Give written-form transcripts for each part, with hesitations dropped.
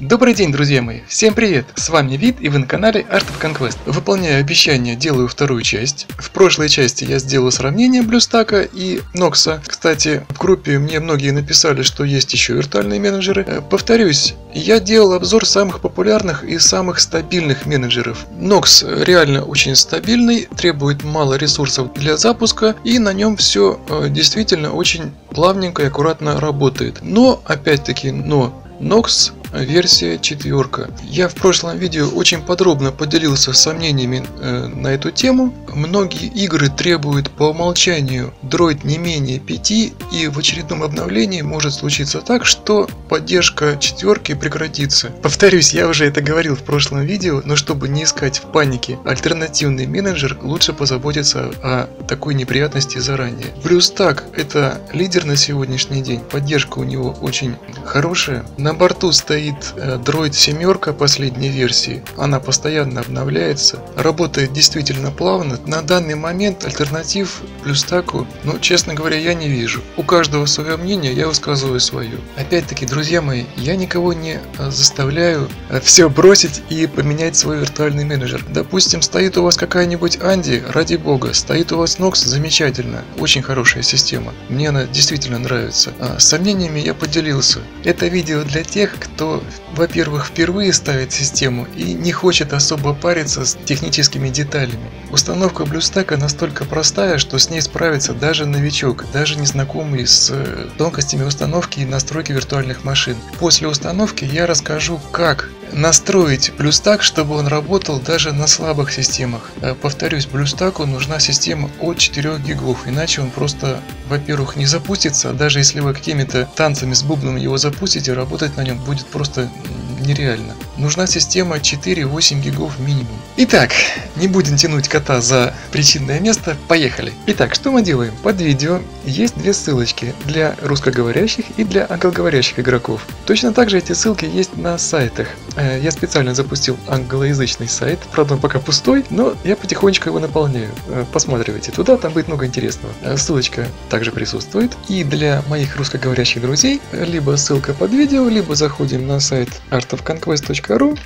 Добрый день, друзья мои! Всем привет! С вами Вид, и вы на канале Art of Conquest. Выполняя обещание, делаю вторую часть. В прошлой части я сделал сравнение BlueStack и Nox. Кстати, в группе мне многие написали, что есть еще виртуальные менеджеры. Повторюсь, я делал обзор самых популярных и самых стабильных менеджеров. Nox реально очень стабильный, требует мало ресурсов для запуска, и на нем все действительно очень плавненько и аккуратно работает. Но, опять-таки, Nox версия 4. Я в прошлом видео очень подробно поделился сомнениями на эту тему. Многие игры требуют по умолчанию Droid не менее 5, и в очередном обновлении может случиться так, что поддержка 4 прекратится. Повторюсь, я уже это говорил в прошлом видео, но чтобы не искать в панике альтернативный менеджер, лучше позаботиться о такой неприятности заранее. BlueStack — это лидер на сегодняшний день, поддержка у него очень хорошая. На борту стоит Droid 7 последней версии, она постоянно обновляется, работает действительно плавно. На данный момент альтернатив BlueStack, честно говоря, я не вижу. У каждого свое мнение, я высказываю свое. Опять-таки, друзья мои, я никого не заставляю все бросить и поменять свой виртуальный менеджер. Допустим, стоит у вас какая-нибудь Анди, ради бога, стоит у вас Nox, замечательно, очень хорошая система, мне она действительно нравится. С сомнениями я поделился. Это видео для тех, кто, во-первых, впервые ставит систему и не хочет особо париться с техническими деталями. Установка BlueStack настолько простая, что с ней справится даже новичок, даже незнакомый с тонкостями установки и настройки виртуальных машин. После установки я расскажу, как настроить BlueStack, чтобы он работал даже на слабых системах. Повторюсь, BlueStack нужна система от 4 гигов, иначе он просто, во-первых, не запустится, даже если вы какими-то танцами с бубном его запустите, работать на нем будет просто нереально. Нужна система 4-8 гигов минимум. Итак, не будем тянуть кота за причинное место, поехали. Итак, что мы делаем? Под видео есть две ссылочки для русскоговорящих и для англоговорящих игроков. Точно так же эти ссылки есть на сайтах. Я специально запустил англоязычный сайт, правда он пока пустой, но я потихонечку его наполняю. Посматривайте туда, там будет много интересного. Ссылочка также присутствует. И для моих русскоговорящих друзей, либо ссылка под видео, либо заходим на сайт artofconquest.ru.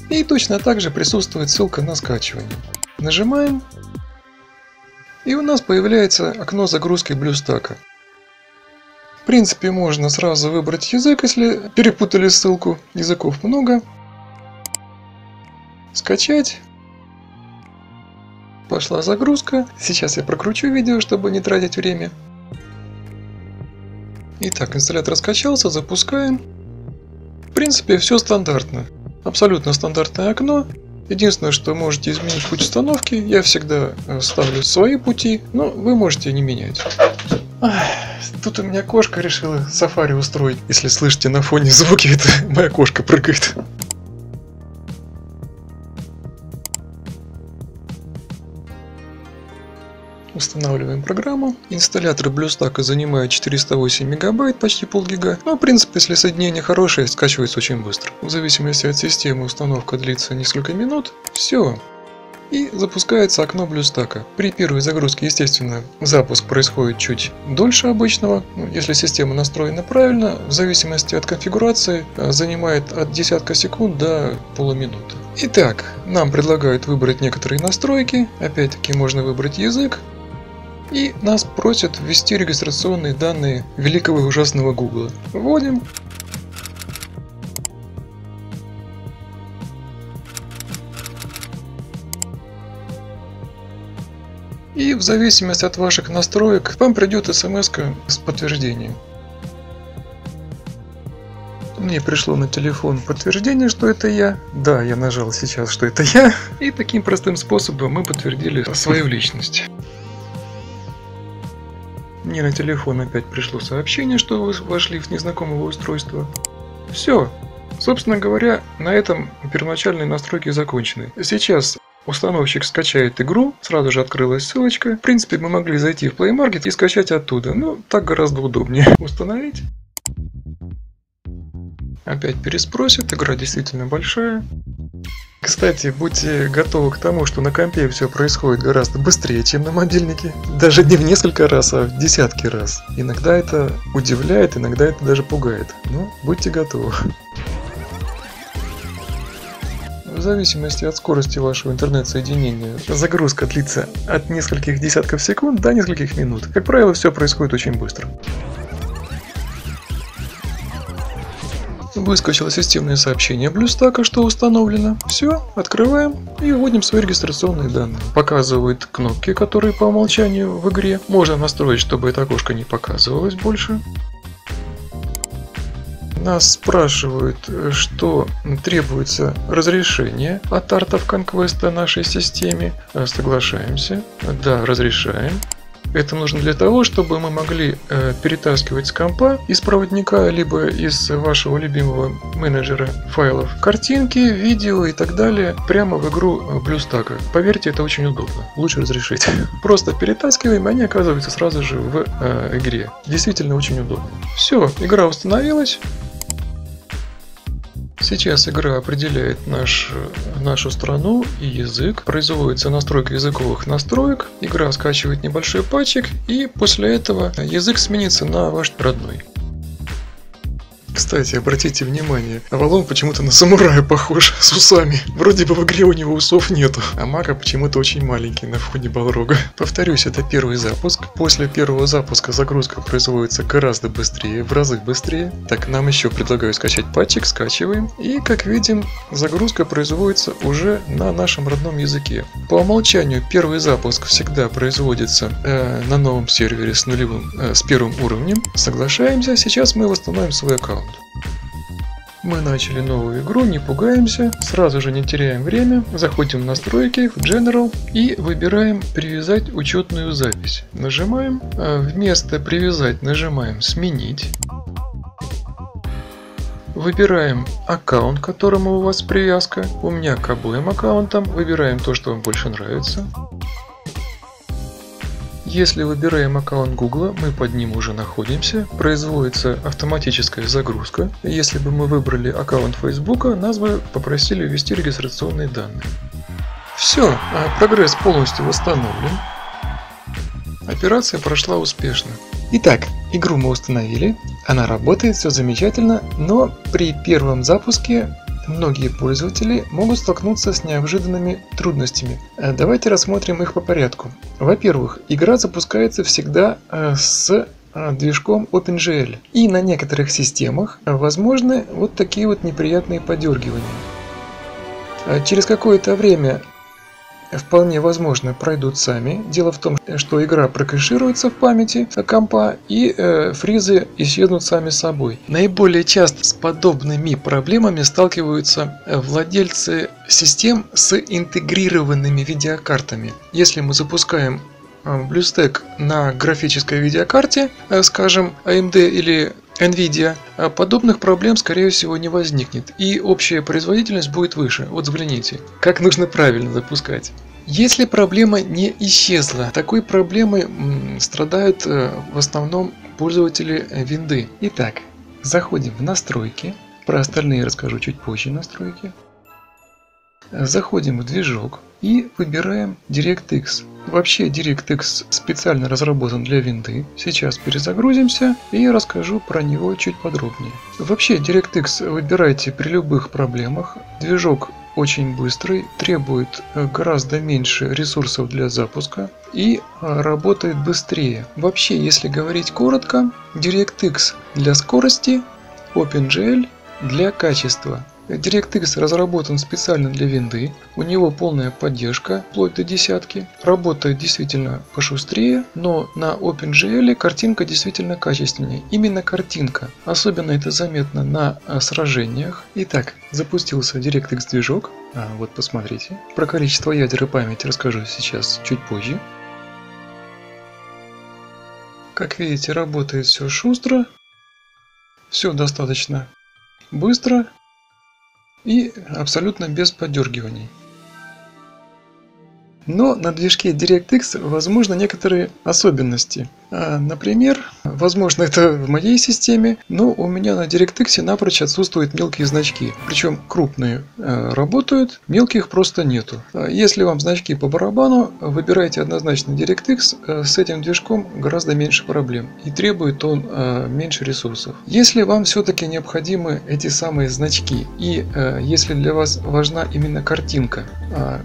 И точно так же присутствует ссылка на скачивание. Нажимаем, и у нас появляется окно загрузки BlueStack. В принципе, можно сразу выбрать язык, если перепутали ссылку. Языков много. Скачать. Пошла загрузка. Сейчас я прокручу видео, чтобы не тратить время. Итак, инсталлятор скачался, запускаем. В принципе, все стандартно. Абсолютно стандартное окно. Единственное, что можете изменить путь установки. Я всегда ставлю свои пути, но вы можете не менять. Тут у меня кошка решила сафари устроить. Если слышите на фоне звуки, это моя кошка прыгает. Устанавливаем программу. Инсталлятор BlueStack занимает 408 мегабайт, почти полгига. Но в принципе, если соединение хорошее, скачивается очень быстро. В зависимости от системы установка длится несколько минут. Все. И запускается окно BlueStack. При первой загрузке, естественно, запуск происходит чуть дольше обычного. Если система настроена правильно, в зависимости от конфигурации, занимает от десятка секунд до полуминуты. Итак, нам предлагают выбрать некоторые настройки. Опять-таки можно выбрать язык. И нас просят ввести регистрационные данные великого и ужасного Google. Вводим. И в зависимости от ваших настроек вам придет смс-ка с подтверждением. Мне пришло на телефон подтверждение, что это я. Да, я нажал сейчас, что это я. И таким простым способом мы подтвердили свою личность. Мне на телефон опять пришло сообщение, что вы вошли в незнакомое устройство. Все. Собственно говоря, на этом первоначальные настройки закончены. Сейчас установщик скачает игру, сразу же открылась ссылочка. В принципе, мы могли зайти в Play Market и скачать оттуда, но так гораздо удобнее. Установить. Опять переспросит, игра действительно большая. Кстати, будьте готовы к тому, что на компе все происходит гораздо быстрее, чем на мобильнике. Даже не в несколько раз, а в десятки раз. Иногда это удивляет, иногда это даже пугает. Но будьте готовы. в зависимости от скорости вашего интернет-соединения загрузка длится от нескольких десятков секунд до нескольких минут. Как правило, все происходит очень быстро. Выскочило системное сообщение BlueStack, что установлено. Все, открываем и вводим свои регистрационные данные. Показывает кнопки, которые по умолчанию в игре. Можно настроить, чтобы это окошко не показывалось больше. Нас спрашивают, что требуется разрешение от Art of Conquest нашей системе. Соглашаемся. Да, разрешаем. Это нужно для того, чтобы мы могли перетаскивать с компа из проводника, либо из вашего любимого менеджера файлов картинки, видео и так далее прямо в игру BlueStack. Поверьте, это очень удобно. Лучше разрешить. Просто перетаскиваем, и они оказываются сразу же в игре. Действительно очень удобно. Все, игра установилась. Сейчас игра определяет нашу страну и язык, производится настройка языковых настроек, игра скачивает небольшой патчик, и после этого язык сменится на ваш родной. Кстати, обратите внимание, Авалон почему-то на самурая похож с усами. Вроде бы в игре у него усов нету, а Мака почему-то очень маленький на фоне Балрога. Повторюсь, это первый запуск. После первого запуска загрузка производится гораздо быстрее, в разы быстрее. Так, нам еще предлагают скачать патчик, скачиваем. И, как видим, загрузка производится уже на нашем родном языке. По умолчанию первый запуск всегда производится на новом сервере с первым уровнем. Соглашаемся, сейчас мы восстановим свой аккаунт. Мы начали новую игру, не пугаемся, сразу же не теряем время, заходим в настройки, в General и выбираем «Привязать учетную запись». Нажимаем, вместо «Привязать» нажимаем «Сменить». Выбираем аккаунт, к которому у вас привязка. У меня к обоим аккаунтам. Выбираем то, что вам больше нравится. Если выбираем аккаунт Google, мы под ним уже находимся, производится автоматическая загрузка. Если бы мы выбрали аккаунт Facebook, нас бы попросили ввести регистрационные данные. Все, прогресс полностью восстановлен. Операция прошла успешно. Итак, игру мы установили, она работает, все замечательно, но при первом запуске многие пользователи могут столкнуться с неожиданными трудностями. Давайте рассмотрим их по порядку. Во-первых, игра запускается всегда с движком OpenGL. И на некоторых системах возможны вот такие вот неприятные подергивания. Через какое-то время вполне возможно пройдут сами. Дело в том, что игра прокэшируется в памяти компа и фризы исчезнут сами собой. Наиболее часто с подобными проблемами сталкиваются владельцы систем с интегрированными видеокартами. Если мы запускаем BlueStack на графической видеокарте, скажем AMD или NVIDIA, подобных проблем скорее всего не возникнет, и общая производительность будет выше. Вот взгляните, как нужно правильно запускать. Если проблема не исчезла, такой проблемой страдают в основном пользователи винды. Итак, заходим в настройки, про остальные расскажу чуть позже настройки. Заходим в движок и выбираем DirectX. Вообще DirectX специально разработан для винды. Сейчас перезагрузимся и расскажу про него чуть подробнее. Вообще DirectX выбирайте при любых проблемах. Движок очень быстрый, требует гораздо меньше ресурсов для запуска и работает быстрее. Вообще, если говорить коротко, DirectX для скорости, OpenGL для качества. DirectX разработан специально для винды, у него полная поддержка, вплоть до десятки, работает действительно пошустрее, но на OpenGL картинка действительно качественнее. Именно картинка, особенно это заметно на сражениях. Итак, запустился DirectX движок, вот посмотрите. Про количество ядер и памяти расскажу сейчас чуть позже. Как видите, работает все шустро, все достаточно быстро и абсолютно без подергиваний. Но на движке DirectX возможны некоторые особенности. Например, возможно это в моей системе, но у меня на DirectX напрочь отсутствуют мелкие значки. Причем крупные работают, мелких просто нету. Если вам значки по барабану, выбирайте однозначно DirectX, с этим движком гораздо меньше проблем и требует он меньше ресурсов. Если вам все-таки необходимы эти самые значки и если для вас важна именно картинка,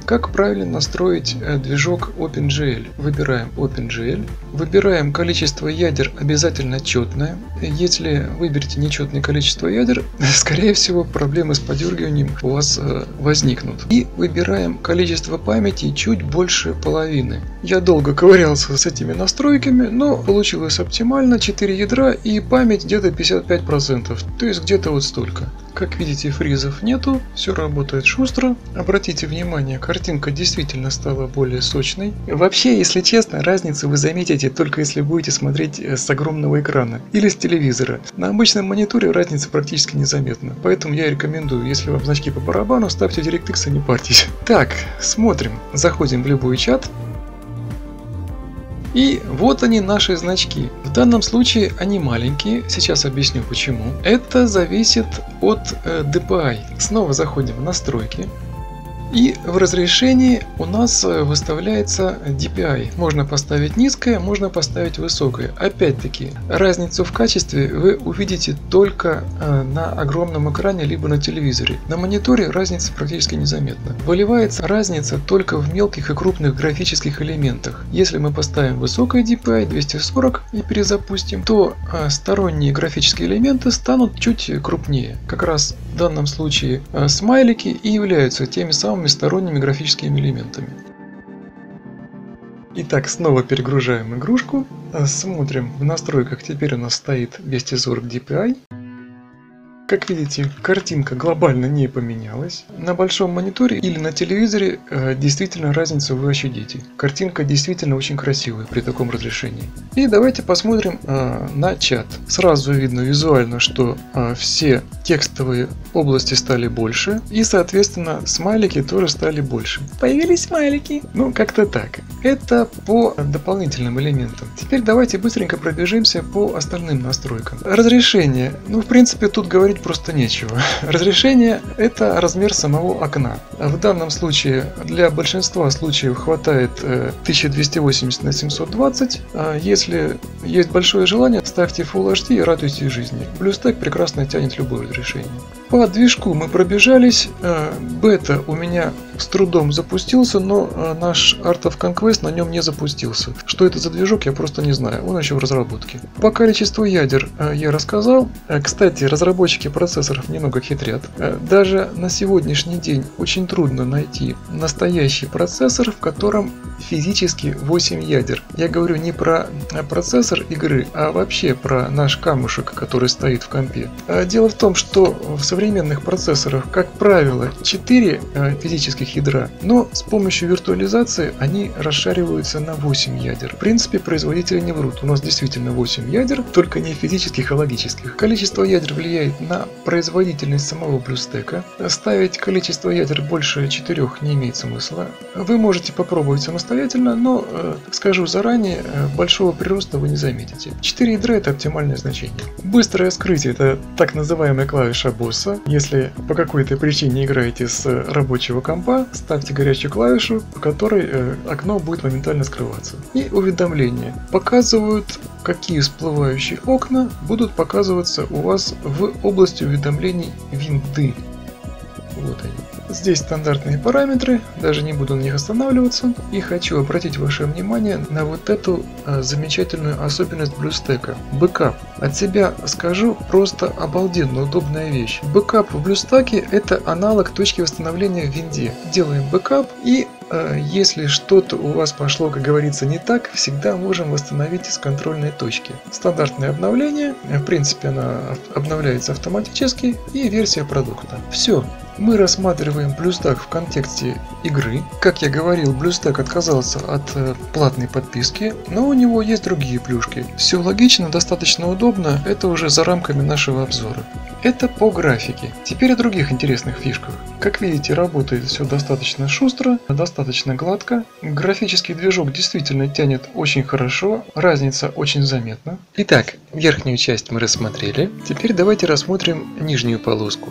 как правильно настроить движок OpenGL? Выбираем OpenGL, выбираем количество ядер обязательно четное. Если выберете нечетное количество ядер, скорее всего проблемы с подергиванием у вас возникнут. И выбираем количество памяти чуть больше половины. Я долго ковырялся с этими настройками, но получилось оптимально, 4 ядра и память где-то 55%, то есть где-то вот столько. Как видите, фризов нету, все работает шустро. Обратите внимание, картинка действительно стала более сочной. Вообще, если честно, разницу вы заметите только если будете смотреть с огромного экрана или с телевизора. На обычном мониторе разница практически незаметна. Поэтому я рекомендую, если вам значки по барабану, ставьте DirectX и не парьтесь. Так, смотрим. Заходим в любой чат. И вот они, наши значки. В данном случае они маленькие, сейчас объясню почему. Это зависит от DPI. Снова заходим в настройки. И в разрешении у нас выставляется DPI. Можно поставить низкое, можно поставить высокое. Опять-таки, разницу в качестве вы увидите только на огромном экране, либо на телевизоре. На мониторе разница практически незаметна. Выливается разница только в мелких и крупных графических элементах. Если мы поставим высокое DPI 240 и перезапустим, то сторонние графические элементы станут чуть крупнее. Как раз в данном случае смайлики и являются теми самыми сторонними графическими элементами. Итак, снова перегружаем игрушку, смотрим в настройках, теперь у нас стоит 240 DPI. Как видите, картинка глобально не поменялась. На большом мониторе или на телевизоре действительно разницу вы ощутите. Картинка действительно очень красивая при таком разрешении. И давайте посмотрим на чат. Сразу видно визуально, что все текстовые области стали больше. И соответственно смайлики тоже стали больше. Появились смайлики. Ну как-то так. Это по дополнительным элементам. Теперь давайте быстренько пробежимся по остальным настройкам. Разрешение. Ну в принципе тут говорить просто нечего. Разрешение — это размер самого окна. В данном случае для большинства случаев хватает 1280 на 720. Если есть большое желание, ставьте Full HD и радуйтесь жизни. BlueStack прекрасно тянет любое разрешение. По движку мы пробежались. Бета у меня с трудом запустился, но наш Art of Conquest на нем не запустился. Что это за движок, я просто не знаю. Он еще в разработке. По количеству ядер я рассказал. Кстати, разработчики процессоров немного хитрят. Даже на сегодняшний день очень трудно найти настоящий процессор, в котором физически 8 ядер. Я говорю не про процессор игры, а вообще про наш камушек, который стоит в компе. Дело в том, что в современных процессорах, как правило, 4 физических ядра, но с помощью виртуализации они расшариваются на 8 ядер. В принципе, производители не врут. У нас действительно 8 ядер, только не физических, а логических. Количество ядер влияет на производительность самого BlueStack. Ставить количество ядер больше 4 не имеет смысла. Вы можете попробовать самостоятельно, но скажу заранее, большого прироста вы не заметите. 4 ядра — это оптимальное значение. Быстрое скрытие — это так называемая клавиша босса. Если по какой-то причине играете с рабочего компа, ставьте горячую клавишу, по которой окно будет моментально скрываться. И уведомления показывают, какие всплывающие окна будут показываться у вас в области уведомлений винды. Вот они. Здесь стандартные параметры, даже не буду на них останавливаться. И хочу обратить ваше внимание на вот эту замечательную особенность BlueStack. Бэкап. От себя скажу, просто обалденно удобная вещь. Бэкап в BlueStack — это аналог точки восстановления в винде. Делаем бэкап и если что-то у вас пошло, как говорится, не так, всегда можем восстановить из контрольной точки. Стандартное обновление, в принципе она обновляется автоматически, и версия продукта. Все. Мы рассматриваем BlueStack в контексте игры. Как я говорил, BlueStack отказался от платной подписки, но у него есть другие плюшки. Все логично, достаточно удобно, это уже за рамками нашего обзора. Это по графике. Теперь о других интересных фишках. Как видите, работает все достаточно шустро, достаточно гладко. Графический движок действительно тянет очень хорошо, разница очень заметна. Итак, верхнюю часть мы рассмотрели. Теперь давайте рассмотрим нижнюю полоску.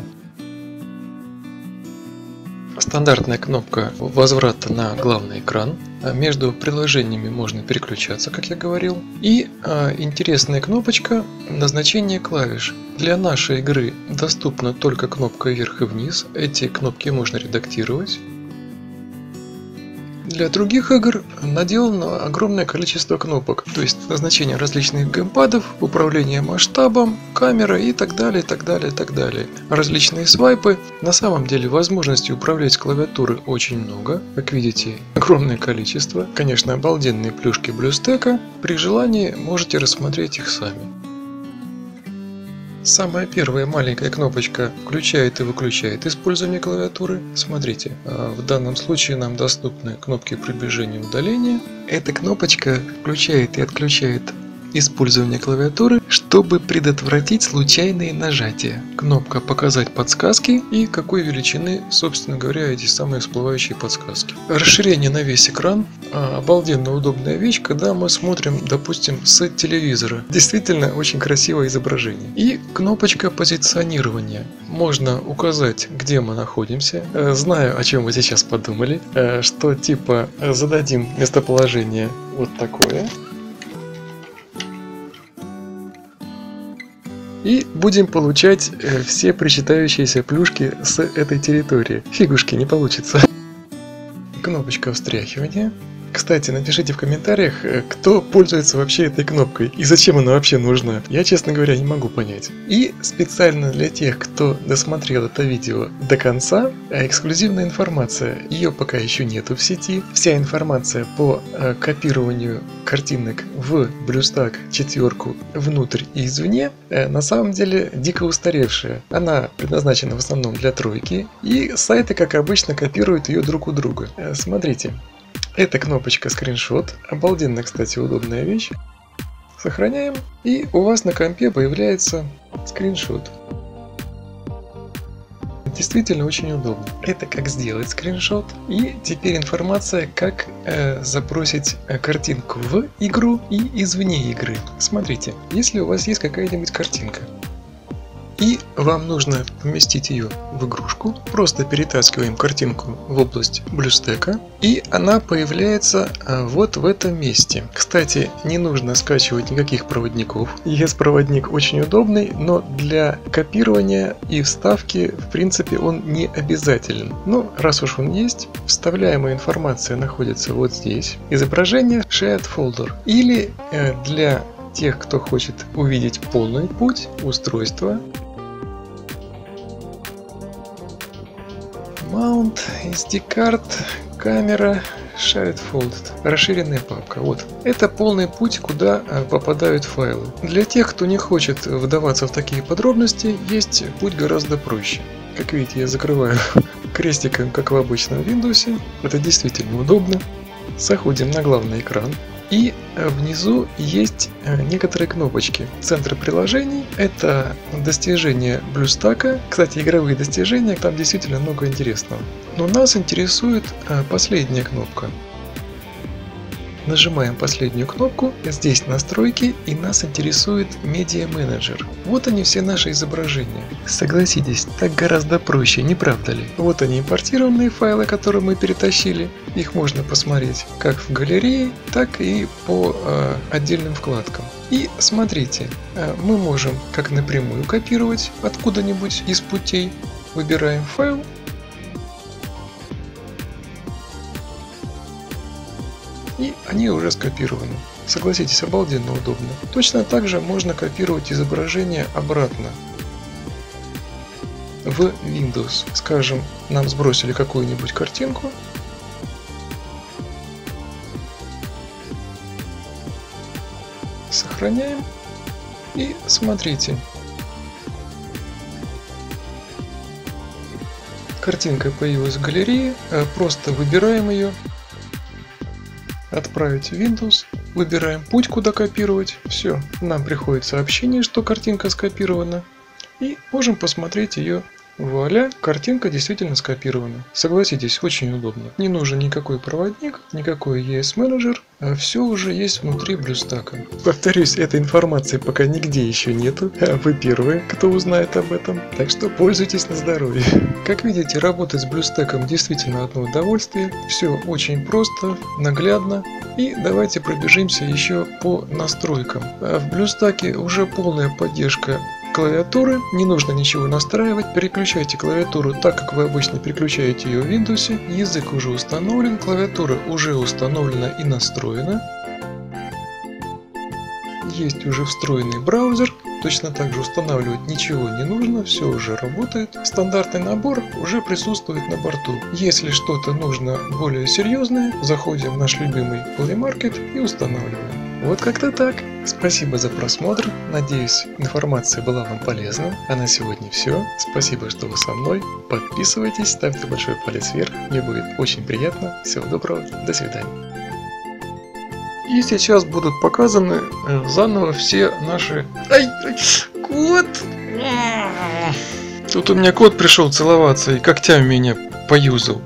Стандартная кнопка возврата на главный экран. Между приложениями можно переключаться, как я говорил. И интересная кнопочка назначение клавиш. Для нашей игры доступна только кнопка вверх и вниз. Эти кнопки можно редактировать. Для других игр наделано огромное количество кнопок, то есть назначение различных геймпадов, управление масштабом, камера и так далее, так далее, так далее. Различные свайпы. На самом деле возможностей управлять клавиатурой очень много, как видите, огромное количество. Конечно, обалденные плюшки BlueStack, при желании можете рассмотреть их сами. Самая первая маленькая кнопочка включает и выключает использование клавиатуры. Смотрите, в данном случае нам доступны кнопки приближения и удаления. Эта кнопочка включает и отключает использование клавиатуры, чтобы предотвратить случайные нажатия. Кнопка «Показать подсказки» и какой величины, собственно говоря, эти самые всплывающие подсказки. Расширение на весь экран. Обалденно удобная вещь, когда мы смотрим, допустим, с телевизора. Действительно очень красивое изображение. И кнопочка позиционирования. Можно указать, где мы находимся. Знаю, о чем вы сейчас подумали. Что типа зададим местоположение вот такое. И будем получать все причитающиеся плюшки с этой территории. Фигушки, не получится. Кнопочка встряхивания. Кстати, напишите в комментариях, кто пользуется вообще этой кнопкой и зачем она вообще нужна. Я, честно говоря, не могу понять. И специально для тех, кто досмотрел это видео до конца, эксклюзивная информация. Ее пока еще нету в сети. Вся информация по копированию картинок в BlueStack 4 внутрь и извне на самом деле дико устаревшая. Она предназначена в основном для тройки. И сайты, как обычно, копируют ее друг у друга. Смотрите. Это кнопочка скриншот. Обалденно, кстати, удобная вещь. Сохраняем. И у вас на компе появляется скриншот. Действительно очень удобно. Это как сделать скриншот. И теперь информация, как забросить картинку в игру и извне игры. Смотрите, если у вас есть какая-нибудь картинка, и вам нужно поместить ее в игрушку, просто перетаскиваем картинку в область BlueStack, и она появляется вот в этом месте. Кстати, не нужно скачивать никаких проводников. ES-проводник очень удобный, но для копирования и вставки, в принципе, он не обязателен. Но раз уж он есть, вставляемая информация находится вот здесь. Изображение Shared Folder. Или для тех, кто хочет увидеть полный путь устройства, Mount, SD-карт, камера, Shared Folded, расширенная папка. Вот. Это полный путь, куда попадают файлы. Для тех, кто не хочет вдаваться в такие подробности, есть путь гораздо проще. Как видите, я закрываю крестиком, как в обычном Windows. Это действительно удобно. Заходим на главный экран. И внизу есть некоторые кнопочки. Центр приложений — это достижения BlueStack. Кстати, игровые достижения, там действительно много интересного. Но нас интересует последняя кнопка. Нажимаем последнюю кнопку, здесь настройки, и нас интересует Media Manager. Вот они все наши изображения. Согласитесь, так гораздо проще, не правда ли? Вот они импортированные файлы, которые мы перетащили. Их можно посмотреть как в галерее, так и по отдельным вкладкам. И смотрите, мы можем как напрямую копировать откуда-нибудь из путей. Выбираем файл. И они уже скопированы. Согласитесь, обалденно удобно. Точно так же можно копировать изображение обратно в Windows. Скажем, нам сбросили какую-нибудь картинку. Сохраняем. И смотрите. Картинка появилась в галерее. Просто выбираем ее. Отправить в Windows, выбираем путь, куда копировать. Все, нам приходит сообщение, что картинка скопирована. и можем посмотреть ее. Вуаля, картинка действительно скопирована. Согласитесь, очень удобно. Не нужен никакой проводник, никакой ES менеджер, а все уже есть внутри BlueStack. Повторюсь, этой информации пока нигде еще нету, а вы первые, кто узнает об этом, так что пользуйтесь на здоровье. Как видите, работать с BlueStack действительно одно удовольствие, все очень просто, наглядно. И давайте пробежимся еще по настройкам. В BlueStack уже полная поддержка клавиатуры, не нужно ничего настраивать, переключайте клавиатуру так, как вы обычно переключаете ее в Windows, язык уже установлен, клавиатура уже установлена и настроена. Есть уже встроенный браузер, точно так же устанавливать ничего не нужно, все уже работает. Стандартный набор уже присутствует на борту. Если что-то нужно более серьезное, заходим в наш любимый Play Market и устанавливаем. Вот как-то так. Спасибо за просмотр. Надеюсь, информация была вам полезна. А на сегодня все. Спасибо, что вы со мной. Подписывайтесь, ставьте большой палец вверх. Мне будет очень приятно. Всего доброго. До свидания. И сейчас будут показаны заново все наши... Ай, кот! Тут у меня кот пришел целоваться и когтями меня поюзал.